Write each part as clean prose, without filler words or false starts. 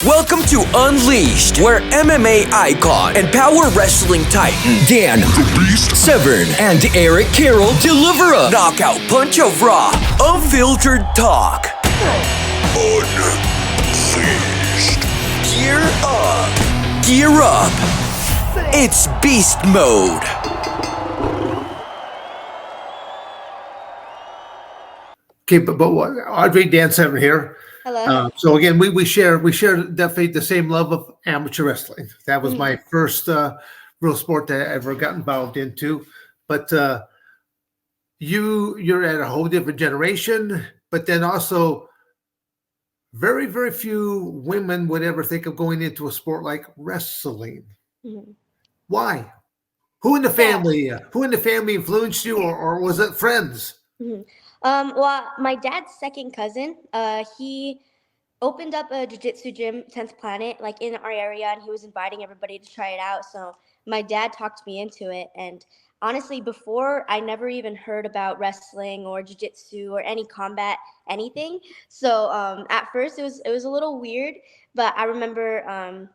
Welcome to Unleashed, where MMA icon and power wrestling titan Dan the Beast Severn and Eric Carroll deliver a knockout punch of raw, unfiltered talk. Unleashed. Gear up. Gear up. It's beast mode. Okay, but Audrey, Dan Severn here. Hello. So again, we share definitely the same love of amateur wrestling. That was my first real sport that I ever got involved into. But you're at a whole different generation. But then also, very very few women would ever think of going into a sport like wrestling. Mm-hmm. Why? Who in the family? Who in the family influenced you, or was it friends? Mm-hmm. Well, my dad's second cousin, he opened up a jiu-jitsu gym, 10th Planet, like in our area, and he was inviting everybody to try it out. So my dad talked me into it. And honestly, before, I never even heard about wrestling or jiu-jitsu or any combat, anything. So at first, it was a little weird, but I remember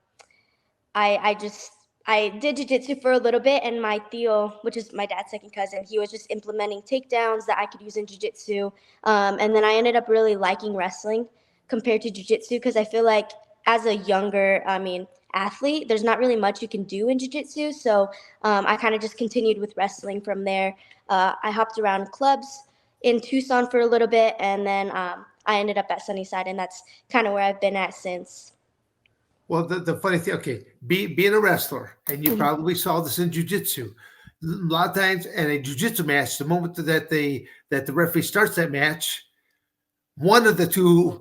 I did jiu-jitsu for a little bit, and my Theo, which is my dad's second cousin, he was just implementing takedowns that I could use in jiu-jitsu. And then I ended up really liking wrestling compared to jiu-jitsu because I feel like as a younger, athlete, there's not really much you can do in jiu-jitsu. So I kind of just continued with wrestling from there. I hopped around clubs in Tucson for a little bit, and then I ended up at Sunnyside, and that's kind of where I've been at since. Well, the funny thing, okay, being a wrestler, and you probably saw this in jiu-jitsu, a lot of times in a jiu-jitsu match, the moment that the referee starts that match, one of the two,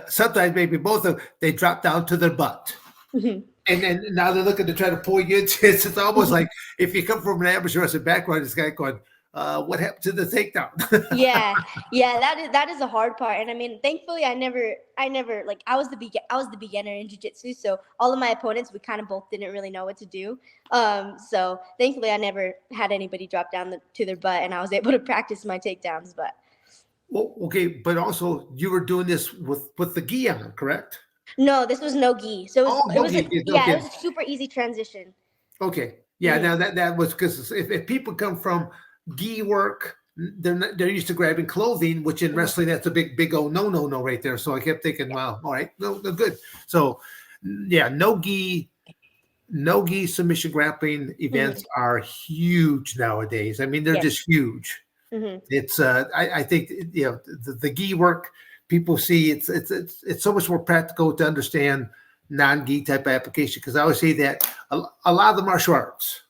sometimes maybe both of them, they drop down to their butt. And then now they're looking to try to pull you into it. It's almost like if you come from an amateur wrestling background, this guy going, what happened to the takedown? yeah, that is a hard part. And I mean, thankfully, I never like I was the beginner in jiu-jitsu, so all of my opponents, we kind of both didn't really know what to do. So thankfully, I never had anybody drop down to their butt, and I was able to practice my takedowns. But well, okay, but also you were doing this with the gi on, correct? no, this was no gi, so it was okay. a super easy transition. Okay, yeah. Now that was because if people come from gi work, they're used to grabbing clothing, which in wrestling that's a big old no right there. So I kept thinking, wow, all right, no good. So yeah, no gi submission grappling events are huge nowadays. I mean, they're just huge. It's I think the gi work, people see it's so much more practical to understand non-gi type of application, because I always say that a lot of the martial arts,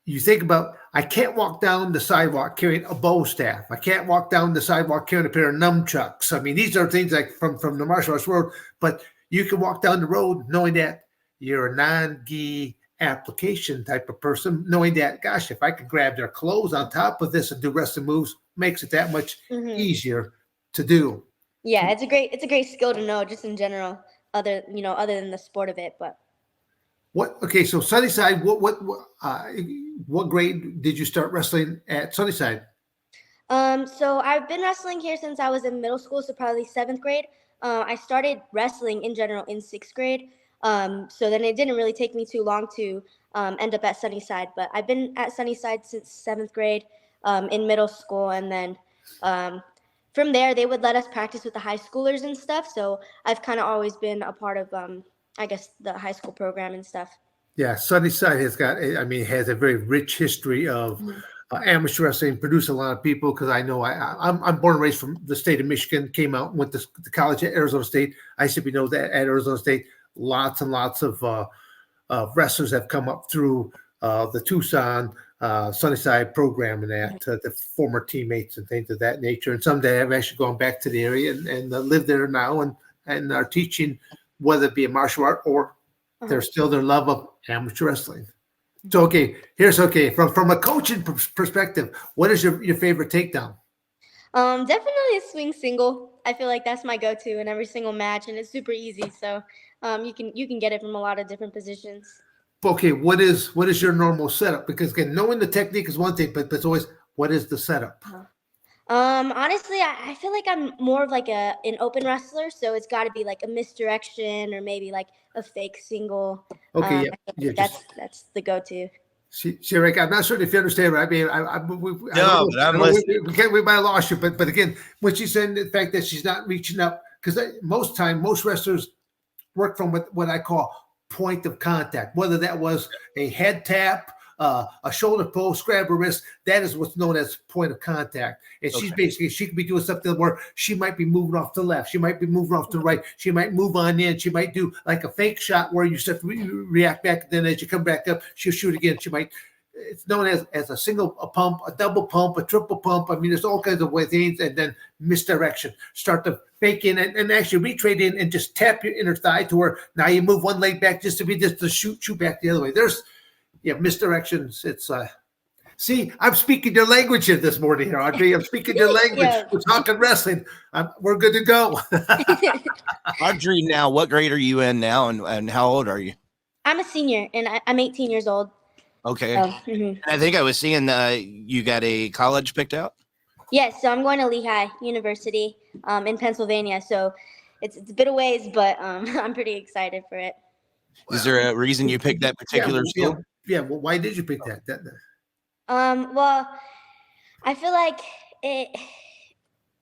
you think about, I can't walk down the sidewalk carrying a bow staff. I can't walk down the sidewalk carrying a pair of nunchucks. I mean, these are things like from the martial arts world, but you can walk down the road knowing that you're a non-gi application type of person, knowing that, gosh, if I could grab their clothes on top of this and do wrestling moves, makes it that much easier to do. Yeah, it's a great skill to know just in general, other than the sport of it, but. Okay, so Sunnyside, what grade did you start wrestling at Sunnyside? So I've been wrestling here since I was in middle school, so probably 7th grade. I started wrestling in general in 6th grade. So then it didn't really take me too long to end up at Sunnyside, but I've been at Sunnyside since 7th grade in middle school, and then from there they would let us practice with the high schoolers and stuff. So I've kind of always been a part of I guess the high school program and stuff. Yeah, Sunnyside has a very rich history of amateur wrestling, produced a lot of people, because I know I'm born and raised from the state of Michigan, came out, went to college at Arizona State. I simply know that at Arizona State, lots and lots of wrestlers have come up through the Tucson, Sunnyside program, and that the former teammates and things of that nature. And some that have actually gone back to the area and live there now and are teaching, whether it be a martial art or they're still their love of amateur wrestling. So, from a coaching perspective, what is your favorite takedown? Definitely a swing single. I feel like that's my go-to in every single match, and it's super easy. So you can get it from a lot of different positions. Okay, what is your normal setup? Because again, knowing the technique is one thing, but it's always, what is the setup? Honestly, I feel like I'm more of like an open wrestler, so it's got to be like a misdirection or maybe like a fake single. Okay, yeah, I feel yeah, like that's the go-to. see, Rick, I'm not sure if you understand, but I mean, I don't No, know, but I'm listening. we might have lost you, but again, when she said the fact that she's not reaching up, because most wrestlers work from what I call point of contact, whether that was a head tap, a shoulder post, grab her wrist. That is what's known as point of contact. And she's basically, she could be doing something where she might be moving off to the left. She might be moving off to the right. She might move on in. She might do like a fake shot where you start to react back. And then as you come back up, she'll shoot again. She might, it's known as a pump, a double pump, a triple pump. I mean, there's all kinds of way things, and then misdirection. Start to fake in and actually retrade in and just tap your inner thigh to where now you move one leg back just to shoot back the other way. There's misdirections. It's see, I'm speaking your language here this morning here, Audrey. I'm speaking your language. Yeah. We're talking wrestling. We're good to go. Audrey, now, what grade are you in now, and how old are you? I'm a senior and I'm 18 years old. Okay. So, I think I was seeing you got a college picked out. Yes, so I'm going to Lehigh University in Pennsylvania. So it's a bit of ways, but I'm pretty excited for it. Is there a reason you picked that particular school? Yeah. Well, why did you pick that? Well, I feel like it.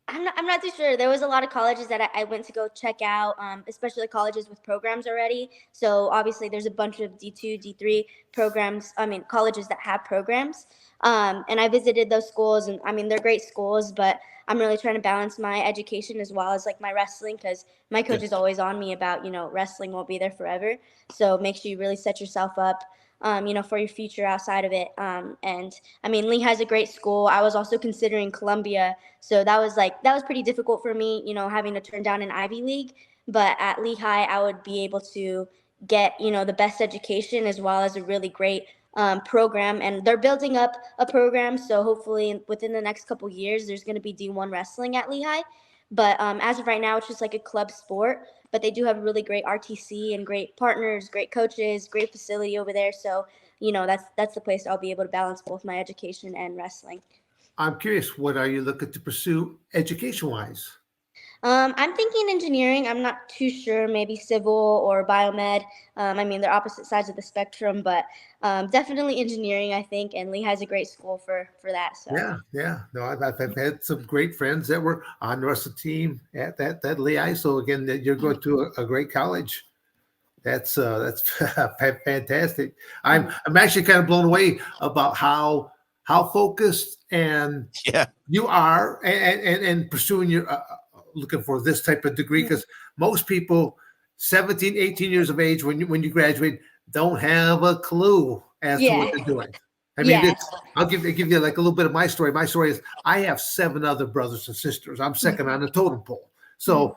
I'm not too sure. There was a lot of colleges that I went to go check out, especially colleges with programs already. So obviously there's a bunch of D2, D3 programs, colleges that have programs. And I visited those schools, and I mean, they're great schools, but I'm really trying to balance my education as well as like my wrestling, because my coach is always on me about, wrestling won't be there forever. So make sure you really set yourself up for your future outside of it. And I mean, Lehigh's a great school. I was also considering Columbia. So that was pretty difficult for me, having to turn down an Ivy League. But at Lehigh, I would be able to get, the best education as well as a really great program. And they're building up a program. So hopefully within the next couple years, there's going to be D1 wrestling at Lehigh. But as of right now, it's just like a club sport. But they do have a really great RTC and great partners, great coaches, great facility over there. So, that's the place I'll be able to balance both my education and wrestling. I'm curious, what are you looking to pursue education-wise? I'm thinking engineering. I'm not too sure, maybe civil or biomed. They're opposite sides of the spectrum, but definitely engineering, I think. And Lehigh's a great school for that. So Yeah. No, I've had some great friends that were on the wrestling team at that Lehigh. So again, that you're going to a great college. That's fantastic. I'm actually kind of blown away about how focused and you are and pursuing your looking for this type of degree, because most people 17, 18 years of age when you graduate don't have a clue as to what they're doing. I mean, I'll give you like a little bit of my story. My story is I have 7 other brothers and sisters. I'm second on the totem pole. So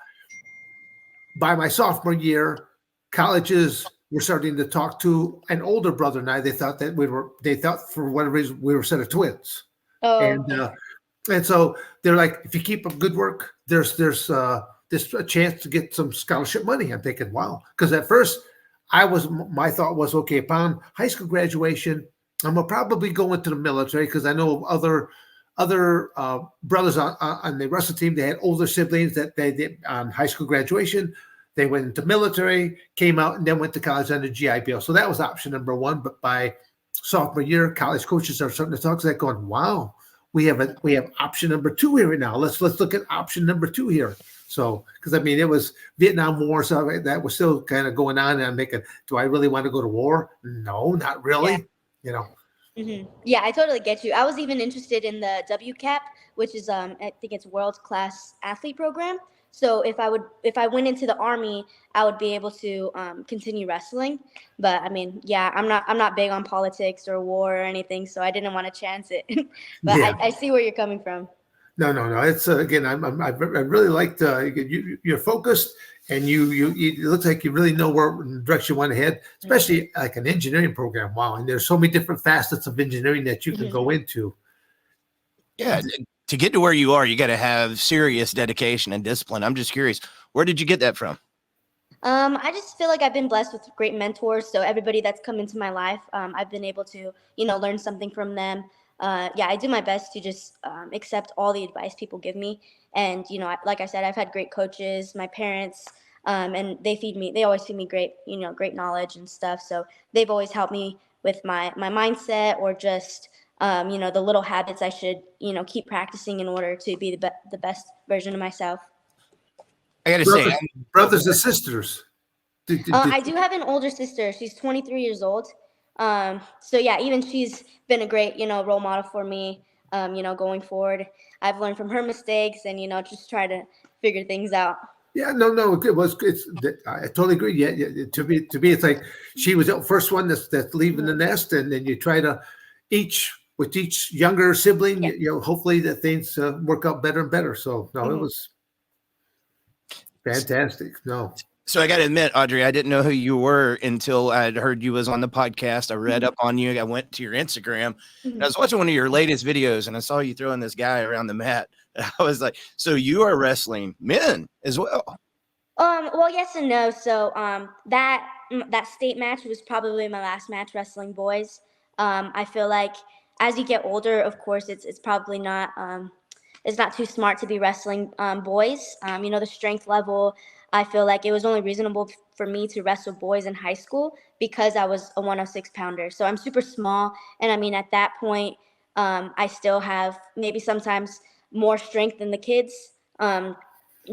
by my sophomore year, colleges were starting to talk to an older brother and I. They thought for whatever reason we were a set of twins. And so they're like, if you keep up good work, there's a chance to get some scholarship money. I'm thinking, wow. Because at first my thought was, okay, upon high school graduation, I'm gonna probably go into the military, because I know of other brothers on the wrestling team. They had older siblings that they did on high school graduation. They went into military, came out, and then went to college under GI Bill. So that was option number one. But by sophomore year, college coaches are starting to talk to that, going, wow, we have option number 2 here right now. Let's look at option number 2 here. So, because I mean, it was Vietnam War, so that was still kind of going on, and I'm thinking, do I really want to go to war? No, not really. Yeah, I totally get you. I was even interested in the WCAP, which is I think it's World Class Athlete Program. So if I went into the Army, I would be able to continue wrestling. But I mean, I'm not big on politics or war or anything, so I didn't want to chance it. But I see where you're coming from. No. It's again, I really liked you're focused, and it looks like you really know where direction you want to head, especially like an engineering program. Wow, and there's so many different facets of engineering that you can go into. Yeah, to get to where you are, you got to have serious dedication and discipline. I'm just curious, where did you get that from? I just feel like I've been blessed with great mentors. So everybody that's come into my life, I've been able to, learn something from them. yeah, I do my best to just accept all the advice people give me. And, you know, like I said, I've had great coaches, my parents, and they always feed me great, great knowledge and stuff. So they've always helped me with my mindset, or just, the little habits I should, keep practicing in order to be the best version of myself. I got to say, brothers and sisters. I do have an older sister. She's 23 years old. So yeah, even she's been a great, role model for me, going forward. I've learned from her mistakes and, just try to figure things out. Yeah, no, I totally agree. Yeah, to me, it's like she was the first one that's leaving the nest, and then you try to with each younger sibling, hopefully that things work out better and better. So no, it was fantastic. No. So I got to admit, Audrey, I didn't know who you were until I'd heard you was on the podcast. I read up on you. I went to your Instagram. And I was watching one of your latest videos, and I saw you throwing this guy around the mat. I was like, so you are wrestling men as well? Well, yes and no. So that state match was probably my last match wrestling boys. I feel like as you get older, of course, it's probably not it's not too smart to be wrestling boys. The strength level, I feel like it was only reasonable for me to wrestle boys in high school because I was a 106 pounder. So I'm super small. And I mean, at that point, I still have maybe sometimes more strength than the kids,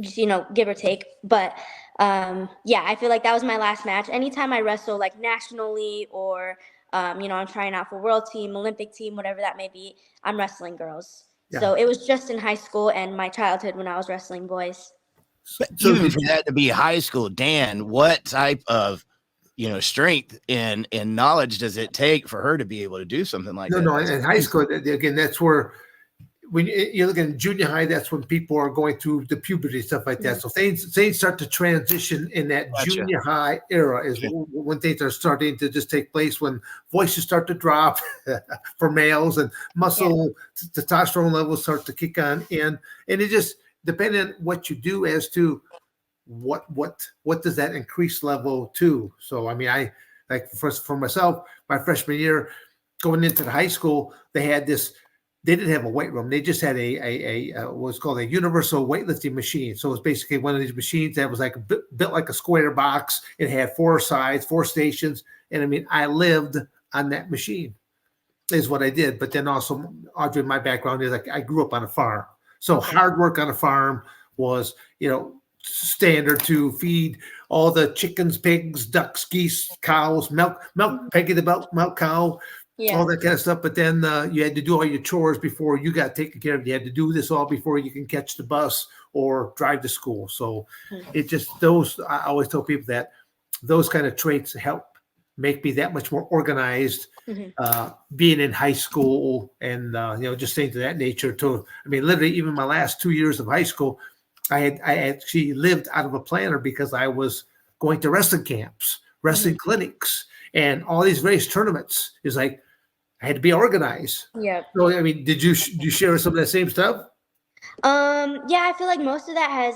just, give or take. But yeah, I feel like that was my last match. Anytime I wrestle like nationally, or, I'm trying out for world team, Olympic team, whatever that may be, I'm wrestling girls. Yeah. So it was just in high school and my childhood when I was wrestling boys. But even for that to be high school, Dan, what type of, strength and knowledge does it take for her to be able to do something like that? No, in high school, again, that's where when you look in junior high, that's when people are going through the puberty, stuff like that. So things start to transition in that junior high era is when things are starting to just take place, when voices start to drop for males and muscle testosterone levels start to kick on in. And it just, depending on what you do as to what does that increase level to. So I mean, I like for myself, my freshman year going into the high school, they didn't have a weight room. They just had a what's called a universal weightlifting machine. So it's basically one of these machines that was like built like a square box. It had 4 sides, 4 stations, and I mean, I lived on that machine is what I did. But then also, Audrey, my background is like I grew up on a farm. So hard work on a farm was, standard to feed all the chickens, pigs, ducks, geese, cows, milk Peggy the milk cow, all that kind of stuff. But then you had to do all your chores before you got taken care of. You had to do this all before you can catch the bus or drive to school. So it just, I always tell people that those kind of traits help make me that much more organized, being in high school and, just things of that nature. I mean, literally even my last 2 years of high school, I actually lived out of a planner because I was going to wrestling camps, wrestling clinics, and all these various tournaments. Is like, I had to be organized. Yeah. So, I mean, did you share some of that same stuff? Yeah, I feel like most of that has,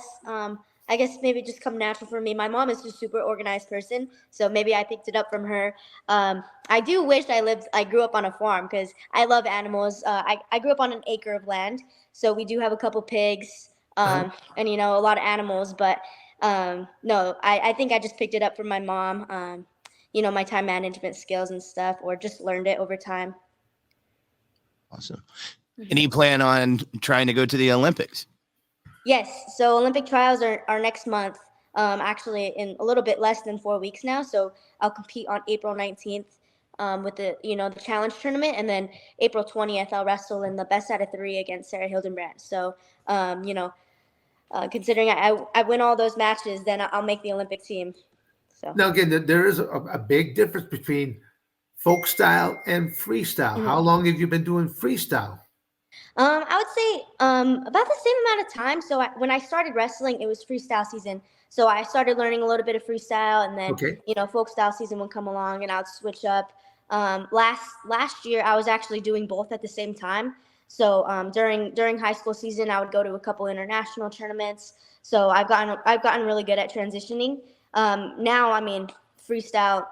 I guess maybe just come natural for me. My mom is a super organized person, so maybe I picked it up from her. I do wish I grew up on a farm because I love animals. I grew up on an acre of land, so we do have a couple pigs, and, a lot of animals. But no, I think I just picked it up from my mom, my time management skills and stuff, or just learned it over time. Awesome. Any plan on trying to go to the Olympics? Yes. So Olympic trials are next month, actually in a little bit less than 4 weeks now. So I'll compete on April 19th with the challenge tournament. And then April 20th, I'll wrestle in the best out of 3 against Sarah Hildenbrandt. So, considering I win all those matches, then I'll make the Olympic team. So now again, there is a big difference between folk style and freestyle. How long have you been doing freestyle? I would say about the same amount of time. So when I started wrestling, it was freestyle season. So I started learning a little bit of freestyle, and then folk style season would come along, and I'd switch up. Last year, I was actually doing both at the same time. So during high school season, I would go to a couple international tournaments. So I've gotten really good at transitioning. Now, I mean, freestyle,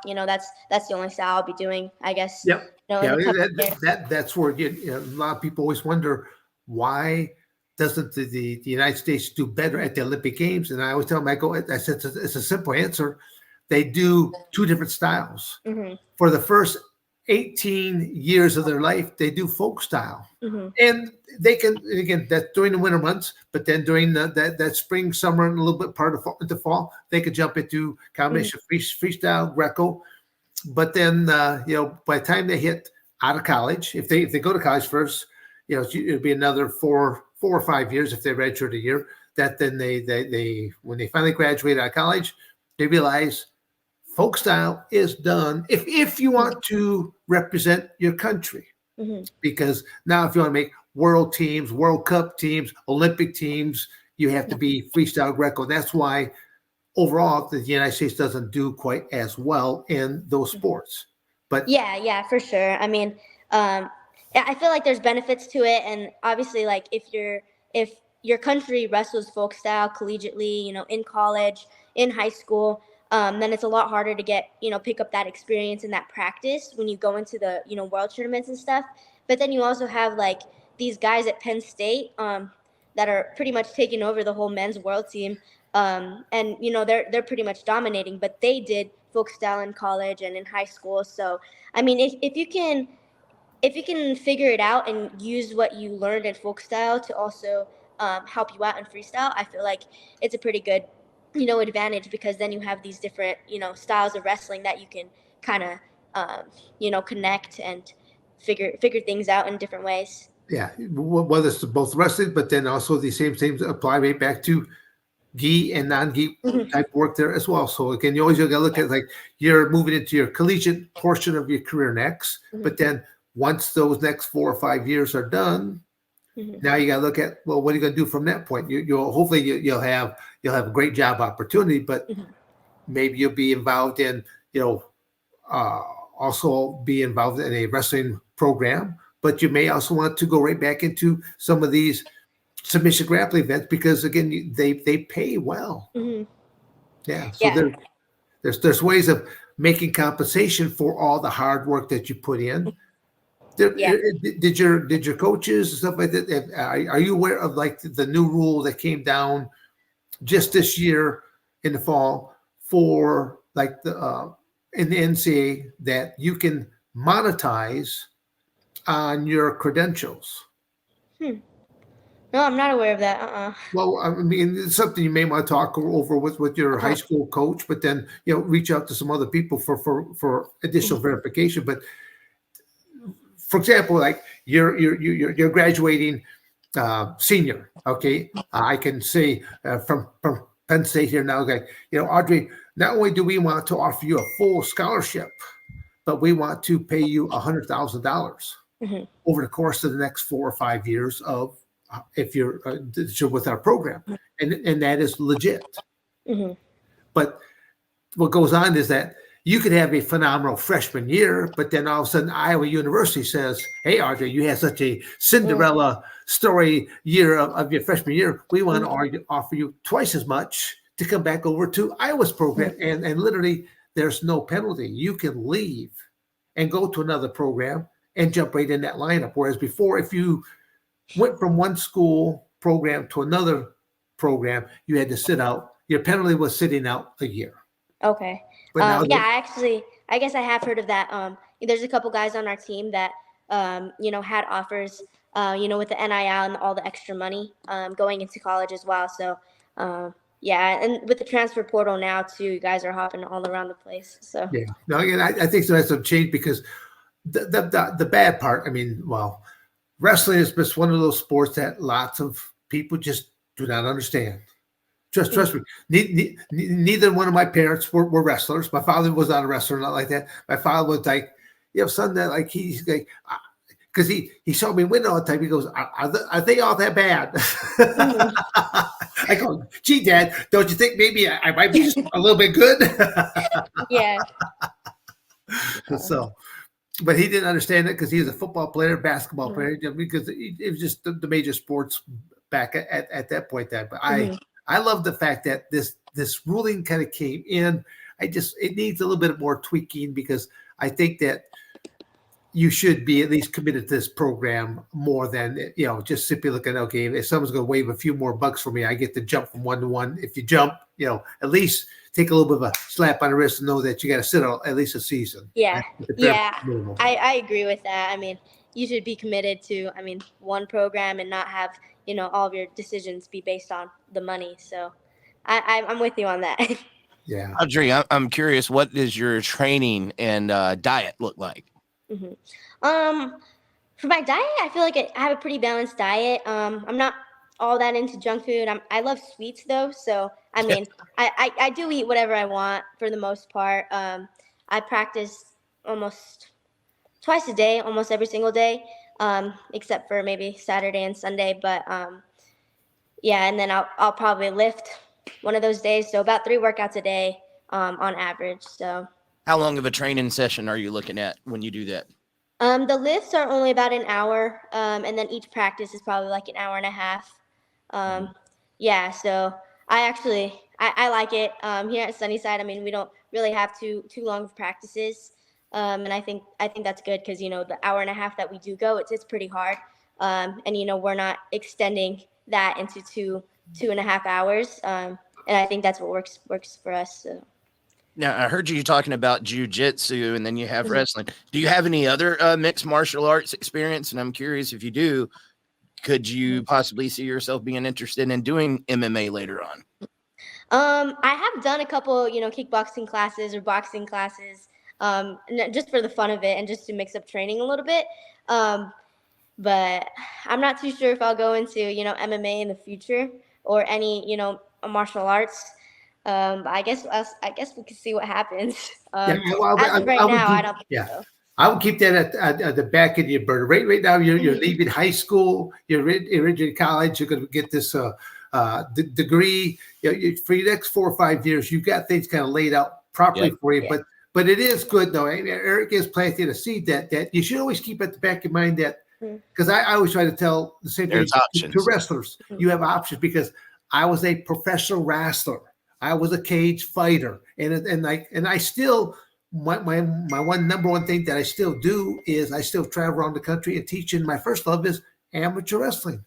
that's the only style I'll be doing, I guess. Yep. Yeah, in a couple of years. that's where a lot of people always wonder why doesn't the United States do better at the Olympic Games? And I always tell them, I said it's a simple answer. They do two different styles. Mm-hmm. For the first 18 years of their life, they do folk style. Mm-hmm. And they can, again, that's during the winter months, but then during that spring, summer, and a little bit part of the fall, they could jump into combination freestyle, Greco. But then, by the time they hit out of college, if they go to college first, it'll be another 4 or 5 years if they redshirt a year. That then they when they finally graduate out of college, they realize folk style is done if you want to represent your country. Mm-hmm. Because now if you want to make world teams, World Cup teams, Olympic teams, you have to be freestyle Greco. That's why overall the United States doesn't do quite as well in those sports. But yeah, for sure. I mean, I feel like there's benefits to it, and obviously, like if your country wrestles folk style collegiately, in college, in high school, then it's a lot harder to get, pick up that experience and that practice when you go into the, world tournaments and stuff. But then you also have like these guys at Penn State that are pretty much taking over the whole men's world team. And, they're pretty much dominating, but they did folk style in college and in high school. So, I mean, if you can figure it out and use what you learned in folk style to also help you out in freestyle, I feel like it's a pretty good advantage, because then you have these different styles of wrestling that you can kind of connect and figure things out in different ways. yeah, whether it's both wrestling, but then also the same things apply right back to gi and non-gi type work there as well. So again, you always got to look at like you're moving into your collegiate portion of your career next, but then once those next 4 or 5 years are done, now you got to look at, well, what are you going to do from that point? You'll hopefully you'll have a great job opportunity, but maybe you'll be involved in, also be involved in a wrestling program, but you may also want to go right back into some of these submission grappling events, because again, they pay well. Yeah. So there's ways of making compensation for all the hard work that you put in. Did your coaches and stuff like that? Are you aware of like the new rule that came down just this year in the fall for like the in the NCAA that you can monetize on your credentials? No, I'm not aware of that. Well, I mean, it's something you may want to talk over with your high school coach, but then reach out to some other people for additional verification. But for example, like you're graduating senior, okay? I can say from Penn State here now, like Audrey, not only do we want to offer you a full scholarship, but we want to pay you $100,000 over the course of the next 4 or 5 years of if you're with our program, and that is legit. But what goes on is that you could have a phenomenal freshman year, but then all of a sudden Iowa University says, hey, Audrey, you had such a Cinderella story year of your freshman year. We want to offer you twice as much to come back over to Iowa's program. And literally there's no penalty. You can leave and go to another program and jump right in that lineup. Whereas before, if you went from one school program to another program, you had to sit out. Your penalty was sitting out a year. Okay. I guess I have heard of that. There's a couple guys on our team that, had offers, with the NIL and all the extra money going into college as well. So, and with the transfer portal now too, you guys are hopping all around the place. So yeah, no, again, I think so. That's some change because the bad part. I mean, well, wrestling is just one of those sports that lots of people just do not understand. Trust me. Neither one of my parents were wrestlers. My father was not a wrestler, not like that. My father was like, son, that like he's like, because he saw me win all the time. He goes, are they all that bad? I go, gee, Dad, don't you think maybe I might be just a little bit good? Yeah. So, but he didn't understand it because he was a football player, basketball player, because it was just the major sports back at that point. But I love the fact that this ruling kind of came in. It needs a little bit more tweaking because I think that you should be at least committed to this program more than, just simply looking, okay, if someone's going to wave a few more bucks for me, I get to jump from 1 to 1. If you jump, at least take a little bit of a slap on the wrist and know that you got to sit out at least a season. Yeah. I agree with that. I mean, you should be committed to, one program and not have, all of your decisions be based on the money. So I'm with you on that. Yeah. Audrey, I'm curious, what does your training and diet look like? For my diet, I feel like I have a pretty balanced diet. I'm not all that into junk food. I love sweets though. So, I do eat whatever I want for the most part. I practice almost twice a day, almost every single day, except for maybe Saturday and Sunday. But, and then I'll probably lift one of those days. So about 3 workouts a day, on average. So how long of a training session are you looking at when you do that? The lifts are only about an hour, and then each practice is probably like an hour and a half. So I like it. Here at Sunnyside, we don't really have too long of practices, and I think that's good because the hour and a half that we do go, it's pretty hard, and we're not extending that into 2.5 hours, and I think that's what works for us. So. Now, I heard you talking about jiu-jitsu and then you have wrestling. Do you have any other mixed martial arts experience? And I'm curious, if you do, could you possibly see yourself being interested in doing MMA later on? I have done a couple, kickboxing classes or boxing classes, just for the fun of it and just to mix up training a little bit. But I'm not too sure if I'll go into, MMA in the future or any, martial arts. I guess we can see what happens. As of right now, I don't think so. I would keep that at the back of your burner. Right now, you're leaving high school. You're in college. You're going to get this degree. For the next 4 or 5 years, you've got things kind of laid out properly for you. Yeah. But it is good though. Eric is planting a seed that you should always keep at the back of your mind, that because I always try to tell the same thing to wrestlers. You have options, because I was a professional wrestler. I was a cage fighter, and I still, my number one thing that I still do is I still travel around the country and teach. And my first love is amateur wrestling.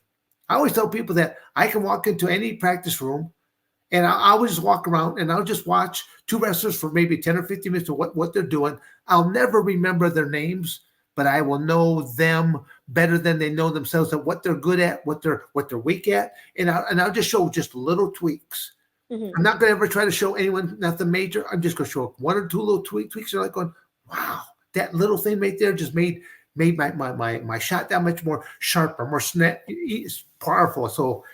I always tell people that I can walk into any practice room, and I'll just walk around and I'll just watch 2 wrestlers for maybe 10 or 15 minutes of what they're doing. I'll never remember their names, but I will know them better than they know themselves, and what they're good at, what they're weak at, and I'll just show just little tweaks. I'm not going to ever try to show anyone nothing major. I'm just going to show 1 or 2 little tweaks. They're like going, wow, that little thing right there just made my shot that much more sharper, more snap, powerful. So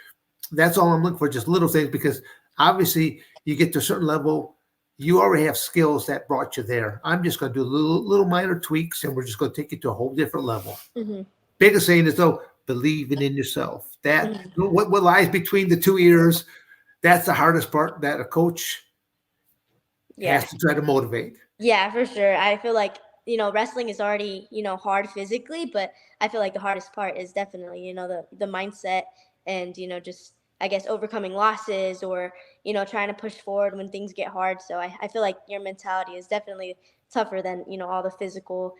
that's all I'm looking for, just little things, because obviously you get to a certain level, you already have skills that brought you there. I'm just going to do little minor tweaks, and we're just going to take it to a whole different level. Biggest thing is, though, believing in yourself. That what lies between the 2 ears. That's the hardest part that a coach has to try to motivate. Yeah, for sure. I feel like, wrestling is already, hard physically, but I feel like the hardest part is definitely, the mindset and, just, I guess, overcoming losses or, trying to push forward when things get hard. So I feel like your mentality is definitely tougher than, all the physical,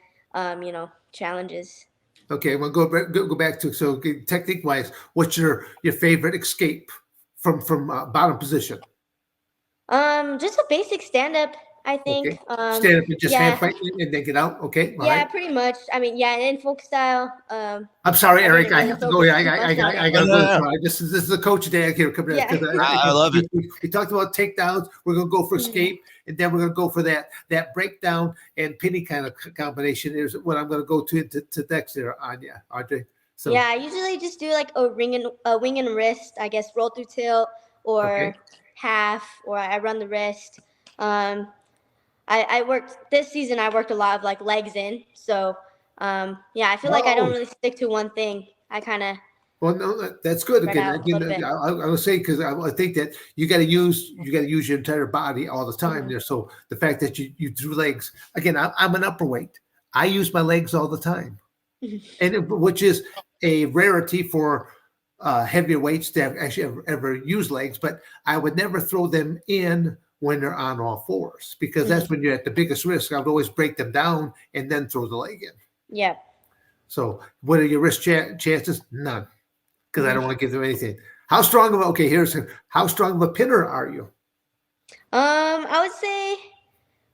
challenges. Okay, well, go back to, so technique-wise, what's your favorite escape from bottom position? Just a basic stand-up, I think. Okay. Stand up and just hand fight and then get out. Okay. All right. Pretty much. in folk style. I'm sorry, Eric. I have to go. I got to go. This is the coach today. Here, come here. I love it. We talked about takedowns. We're gonna go for escape, and then we're gonna go for that breakdown and pinning kind of combination. Is what I'm gonna go to next there, Anya, Audrey. So I usually just do like a wing and wrist. I guess roll through tilt or half, or I run the wrist. I worked this season. I worked a lot of like legs in. So I feel like I don't really stick to one thing. I kind of. Well, no, that's good. Again, I was saying, because I think that you got to use your entire body all the time there. So the fact that you do legs, again, I'm an upper weight. I use my legs all the time, and which is a rarity for heavier weights to actually ever use legs. But I would never throw them in when they're on all fours, because that's when you're at the biggest risk. I would always break them down and then throw the leg in. Yeah. So what are your risk chances? None, because I don't want to give them anything. How strong of how strong of a pinner are you? I would say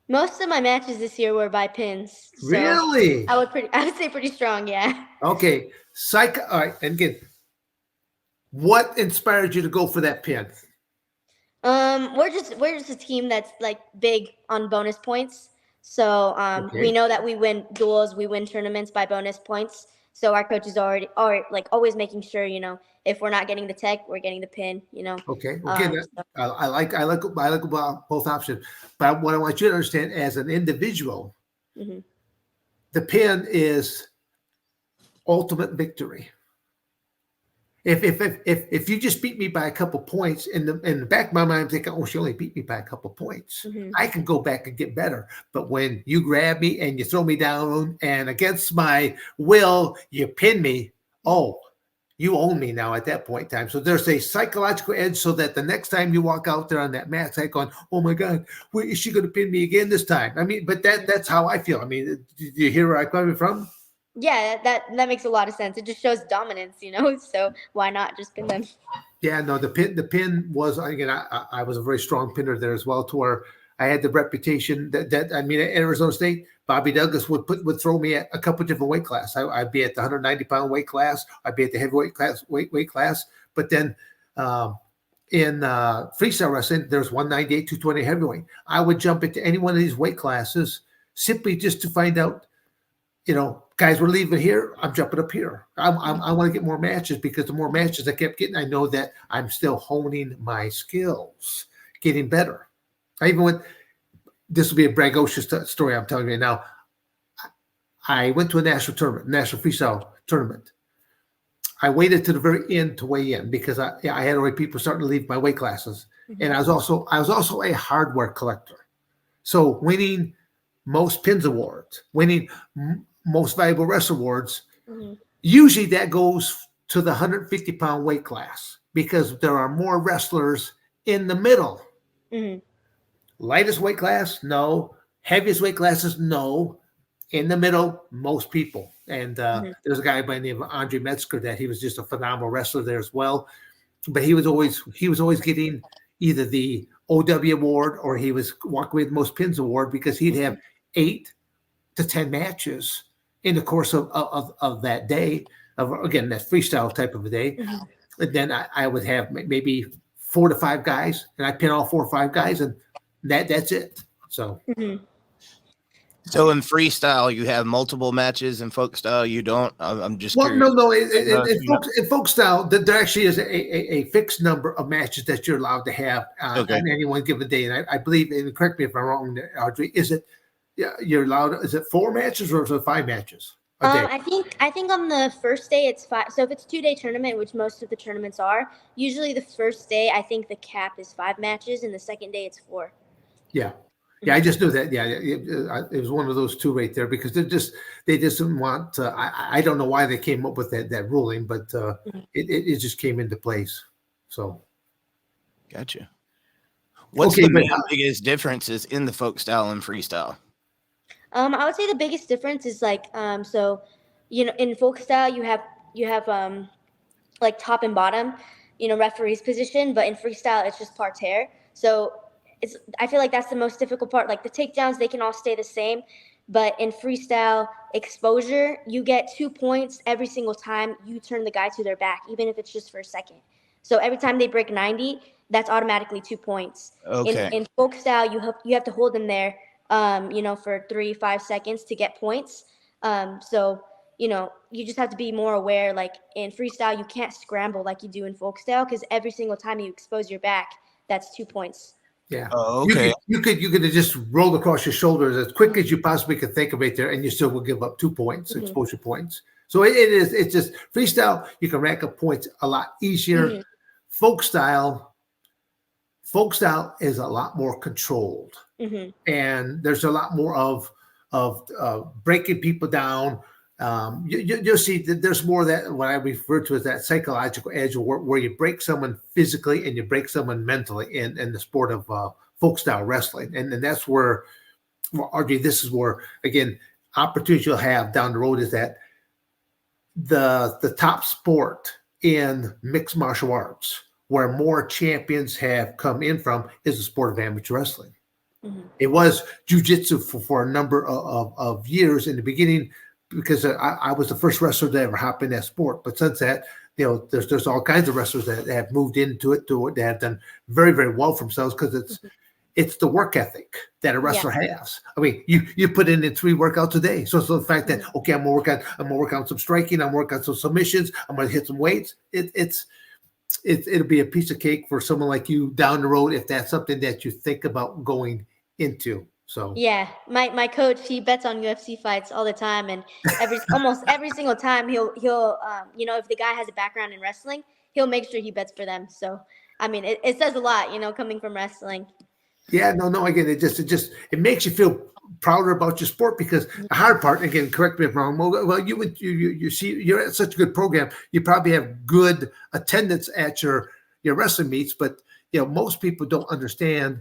most of my matches this year were by pins. So Really? I would say pretty strong, yeah. Okay. All right. And again, what inspired you to go for that pin? We're just a team that's like big on bonus points. So we Okay. know that we win duels, we win tournaments by bonus points. So our coaches are like always making sure, if we're not getting the tech, we're getting the pin. Okay. So, I like about both options. But what I want you to understand as an individual, mhm. the pin is ultimate victory. If you just beat me by a couple points, in the back of my mind, I'm thinking, oh, she only beat me by a couple points. Mhm. I can go back and get better. But when you grab me and you throw me down and against my will, you pin me, oh, you own me now at that point in time. So there's a psychological edge so that the next time you walk out there on that mat, it's like going, oh my God, is she going to pin me again this time? I mean, but that's how I feel. I mean, do you hear where I'm coming from? Yeah, that makes a lot of sense. It just shows dominance, So why not just pin them? Yeah, no, the pin was, again, I was a very strong pinner there as well, to where I had the reputation that I mean, at Arizona State, Bobby Douglas would throw me at a couple different weight class. I'd be at the 190-pound weight class, I'd be at the heavyweight class, weight class, but then in freestyle wrestling, there's 198, 220 heavyweight. I would jump into any one of these weight classes simply just to find out, guys were leaving here, I'm jumping up here. I want to get more matches, because the more matches I kept getting, I know that I'm still honing my skills, getting better. I even went, this will be a braggadocious story I'm telling you now. I went to a national freestyle tournament. I waited to the very end to weigh in, because I had already people starting to leave my weight classes. Mm-hmm. And I was also a hardware collector. So winning most pins awards, winning most valuable wrestler awards, mm-hmm. usually that goes to the 150-pound weight class, because there are more wrestlers in the middle. Mm-hmm. Lightest weight class, no. Heaviest weight classes, no. In the middle, most people. And mm-hmm. there's a guy by the name of Audrey Jimenez that he was just a phenomenal wrestler there as well. But he was always getting either the OW award, or he was walking away with the most pins award, because he'd have 8 to 10 matches in the course of that day, again, that freestyle type of a day. Mm-hmm. And then I would have maybe 4 to 5 guys, and I pin all 4 or 5 guys, and that's it. So. Mm-hmm. So in freestyle, you have multiple matches. In folk style, you don't. I'm just curious. No. In folk style, there actually is a fixed number of matches that you're allowed to have on any one given day. And I believe, and correct me if I'm wrong, Audrey, is it you're allowed? Is it 4 matches or is it 5 matches a day? I think on the first day it's 5. So if it's 2-day tournament, which most of the tournaments are, usually the first day I think the cap is 5 matches, and the second day it's 4. Yeah. Yeah, I just knew that. Yeah, it was one of those 2 right there, because they just didn't want. I don't know why they came up with that ruling, but it just came into place. So, gotcha. What's the biggest differences in the folk style and freestyle? I would say the biggest difference is like in folk style you have like top and bottom, referee's position, but in freestyle it's just parterre. So. I feel like that's the most difficult part. Like the takedowns, they can all stay the same, but in freestyle exposure, you get 2 points every single time you turn the guy to their back, even if it's just for a second. So every time they break 90, that's automatically 2 points. Okay. In folk style, you have to hold them there, for 3-5 seconds to get points. So you just have to be more aware. Like in freestyle, you can't scramble like you do in folk style, because every single time you expose your back, that's 2 points. Yeah. Oh, okay. You could have just rolled across your shoulders as quick as you possibly could think of right there, and you still will give up 2 points, mm-hmm. exposure points. So it's just freestyle. You can rack up points a lot easier. Mm-hmm. Folk style is a lot more controlled, mm-hmm. and there's a lot more of breaking people down. You'll see that there's more of that, what I refer to as that psychological edge, where you break someone physically and you break someone mentally in the sport of folk style wrestling. And that's where, Audrey, this is where, again, opportunities you'll have down the road is that the top sport in mixed martial arts, where more champions have come in from, is the sport of amateur wrestling. Mm-hmm. It was jiu-jitsu for a number of years in the beginning, because I was the first wrestler to ever hop in that sport. But since that, there's all kinds of wrestlers that have moved into it, that have done very, very well for themselves, because it's the work ethic that a wrestler has. I mean, you put in 3 workouts a day. So the fact that, okay, I'm gonna work on some striking, I'm gonna work on some submissions, I'm gonna hit some weights. It'll be a piece of cake for someone like you down the road, if that's something that you think about going into. So yeah, my coach, he bets on UFC fights all the time, and almost every single time he'll if the guy has a background in wrestling, he'll make sure he bets for them. So I mean, it says a lot, coming from wrestling. Yeah, no. Again, it makes you feel prouder about your sport, because the hard part, again, correct me if I'm wrong. Well, you see, you're at such a good program. You probably have good attendance at your wrestling meets, but most people don't understand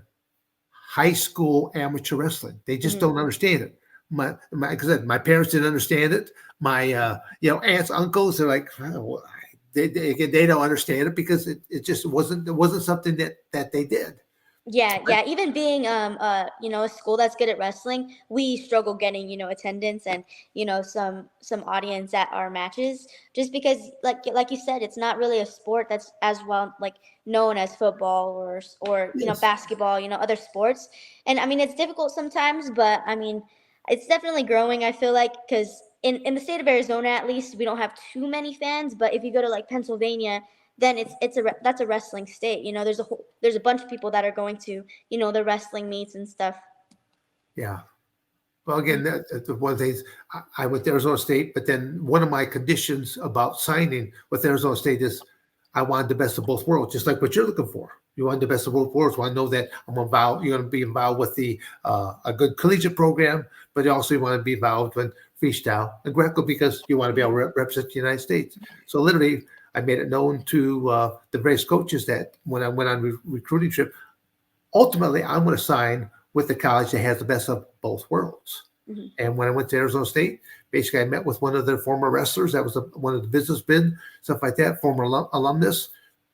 high school amateur wrestling. They just don't understand it. Like I said, my parents didn't understand it. My aunts, uncles, they're like, oh, they don't understand it, because it just wasn't something that they did. Yeah. Even being a school that's good at wrestling, we struggle getting attendance and some audience at our matches, just because like you said, it's not really a sport that's as well known as football or Yes. basketball, other sports. And I mean, it's difficult sometimes, but I mean, it's definitely growing, I feel like, because in the state of Arizona, at least, we don't have too many fans. But if you go to Pennsylvania, then that's a wrestling state. There's a bunch of people that are going to the wrestling meets and stuff. Yeah. Well, again, that's one of the things. I went to Arizona State, but then one of my conditions about signing with Arizona State is I wanted the best of both worlds, just like what you're looking for. You want the best of both worlds. Well, I know that you're going to be involved with a good collegiate program, but also you want to be involved with freestyle and grapple, because you want to be able to represent the United States. So literally, I made it known to the various coaches that when I went on recruiting trip, ultimately I'm going to sign with the college that has the best of both worlds. Mm-hmm. And when I went to Arizona State, basically I met with one of their former wrestlers. That was one of the business bin, stuff like that, former alumnus.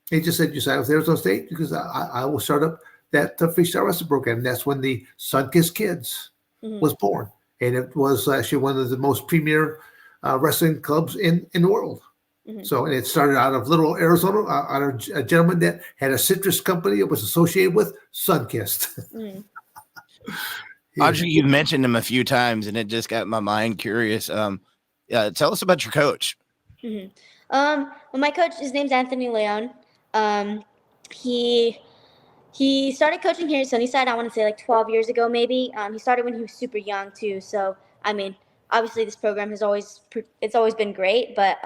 He just said, you sign with Arizona State because I will start up that freestyle wrestling program. And that's when the Sunkist Kids was born. And it was actually one of the most premier wrestling clubs in the world. Mm-hmm. So, and it started out of Little Arizona, out of a gentleman that had a citrus company that was associated with Sunkist. Mm-hmm. Audrey, you've mentioned him a few times, and it just got my mind curious. Tell us about your coach. Mm-hmm. Well, my coach, his name's Anthony Leon. He started coaching here in Sunnyside, I want to say 12 years ago, maybe. He started when he was super young too. So, I mean, obviously this program has always been great, but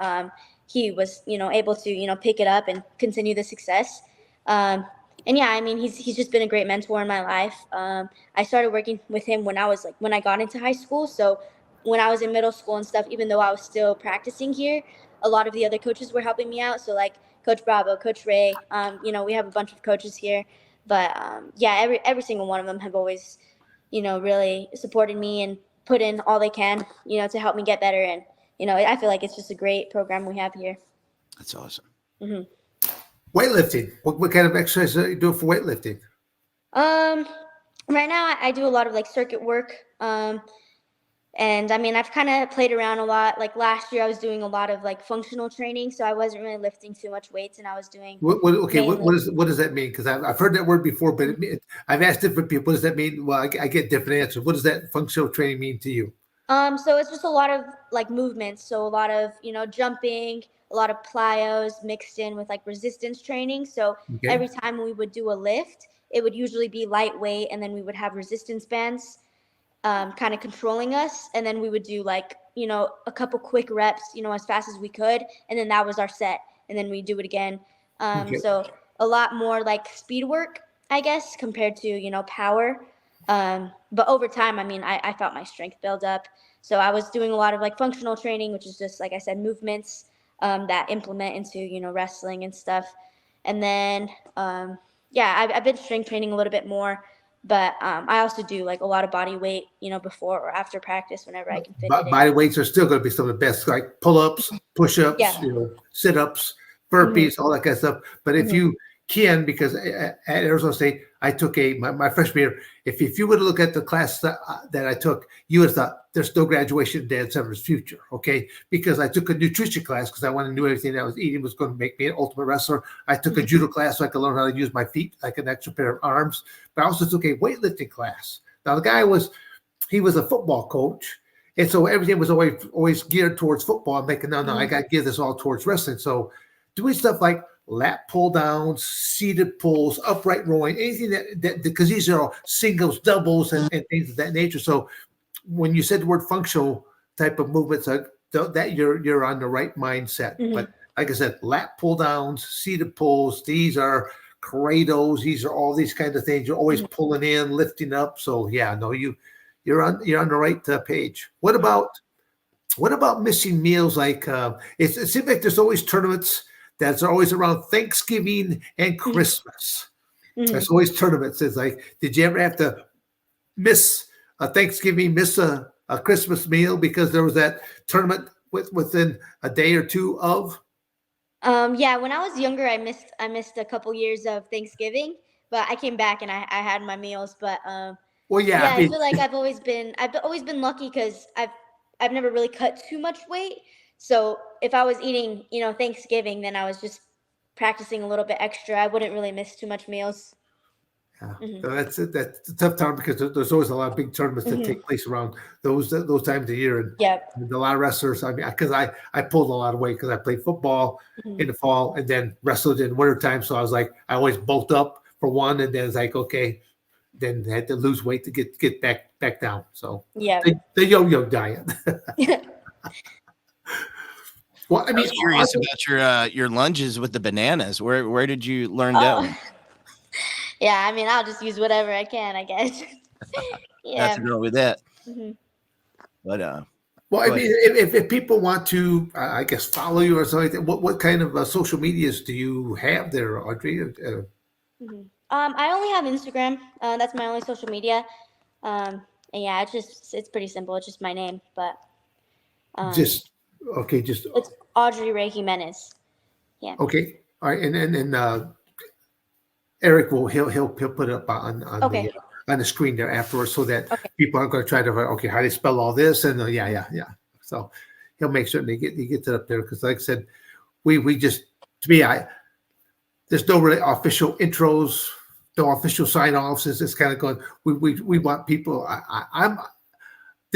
he was, able to, pick it up and continue the success. And yeah, I mean, he's just been a great mentor in my life. I started working with him when I got into high school. So when I was in middle school and stuff, even though I was still practicing here, a lot of the other coaches were helping me out. So Coach Bravo, Coach Ray, we have a bunch of coaches here, but yeah, every single one of them have always, really supported me and put in all they can, to help me get better. And, I feel like it's just a great program we have here. That's awesome. Mm-hmm. Weightlifting. What kind of exercise are you doing for weightlifting? Right now I do a lot of circuit work. And I mean, I've kind of played around a lot. Last year I was doing a lot of functional training, so I wasn't really lifting too much weights, and I was doing. What does that mean? Because I've heard that word before, but I've asked different people. What does that mean? Well, I get different answers. What does that functional training mean to you? So it's just a lot of movements. So a lot of jumping, a lot of plyos mixed in with resistance training. So Every time we would do a lift, it would usually be lightweight, and then we would have resistance bands kind of controlling us, and then we would do a couple quick reps, as fast as we could, and then that was our set, and then we do it again. So a lot more speed work, I guess, compared to power. But over time, I mean, I felt my strength build up. So I was doing a lot of functional training, which is just, like I said, movements that implement into, wrestling and stuff. And then, I've been strength training a little bit more But I also do like a lot of body weight, before or after practice whenever I can fit it in. Body weights are still going to be some of the best, like pull-ups, push-ups, Yeah. sit-ups, burpees, all that kind of stuff. But if you can, because at Arizona State, I took my freshman year. If you would look at the class that I took, you would have thought there's no graduation in Dan Severn's future, okay? Because I took a nutrition class because I wanted to know everything that I was eating was going to make me an ultimate wrestler. I took a judo class so I could learn how to use my feet like an extra pair of arms. But I also took a weightlifting class. Now the guy was a football coach. And so everything was always geared towards football. I'm thinking, no, I got to gear this all towards wrestling. So doing stuff like lat pull downs, seated pulls, upright rowing, anything that because these are all singles, doubles, and things of that nature. So when you said the word functional type of movements, that you're on the right mindset. But like I said, lat pull downs, seated pulls, these are cradles, these are all these kinds of things. You're always pulling in, lifting up. So yeah, no, you're on the right page. What about missing meals? Like it seems like there's always tournaments that's always around Thanksgiving and Christmas. There's always tournaments. It's like, did you ever have to miss a Thanksgiving, miss a Christmas meal because there was that tournament within a day or two of? Yeah, when I was younger, I missed a couple years of Thanksgiving, but I came back and I had my meals. But Well, yeah, I feel like I've always been lucky because I've never really cut too much weight. So if I was eating, Thanksgiving, then I was just practicing a little bit extra. I wouldn't really miss too much meals. Yeah. So that's a tough time because there's always a lot of big tournaments that take place around those times of year. And a lot of wrestlers, I mean, because I pulled a lot of weight because I played football in the fall and then wrestled in winter time. So I was like, I always bulked up for one, and then it's like, okay, then had to lose weight to get back down. So the yo-yo diet. Well, I mean, I was curious about your lunges with the bananas. Where did you learn that? Yeah, I mean, I'll just use whatever I can, I guess. Nothing wrong with that. But well, I mean, if people want to, I guess, follow you or something, what kind of social medias do you have there, Audrey? I only have Instagram. That's my only social media. And yeah, it's pretty simple. It's just my name, but Just it's Audrey Ray Jimenez. Yeah. Okay. All right. And Eric he'll put it up on the screen there afterwards so that people aren't going to try to how do you spell all this, and yeah. So he'll make sure they get it up there because, like I said, we just, to me, there's no really official intros, no official sign offs. It's kind of going. We want people. I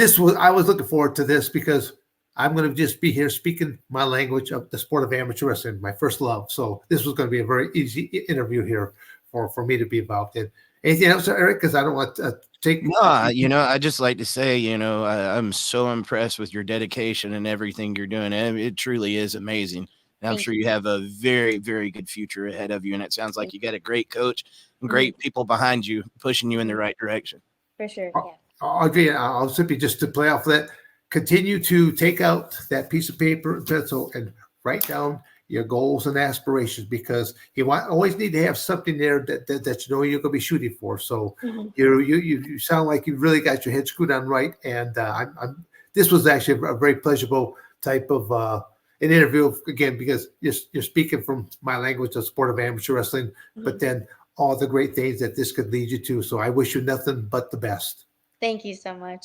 was looking forward to this because I'm going to just be here speaking my language of the sport of amateur wrestling, my first love. So this was going to be a very easy interview here for me to be involved in. Anything else, Eric? Because I don't want to take. No, I just like to say, I'm so impressed with your dedication and everything you're doing. It truly is amazing. And I'm sure you have a very, very good future ahead of you. And it sounds like you got a great coach and great people behind you pushing you in the right direction. For sure. Yeah. Audrey, I'll simply just to play off that. Continue to take out that piece of paper and pencil and write down your goals and aspirations because you always need to have something there that you're going to be shooting for. So you sound like you really got your head screwed on right. And this was actually a very pleasurable type of an interview again because you're speaking from my language, the sport of amateur wrestling, but then all the great things that this could lead you to. So I wish you nothing but the best. Thank you so much.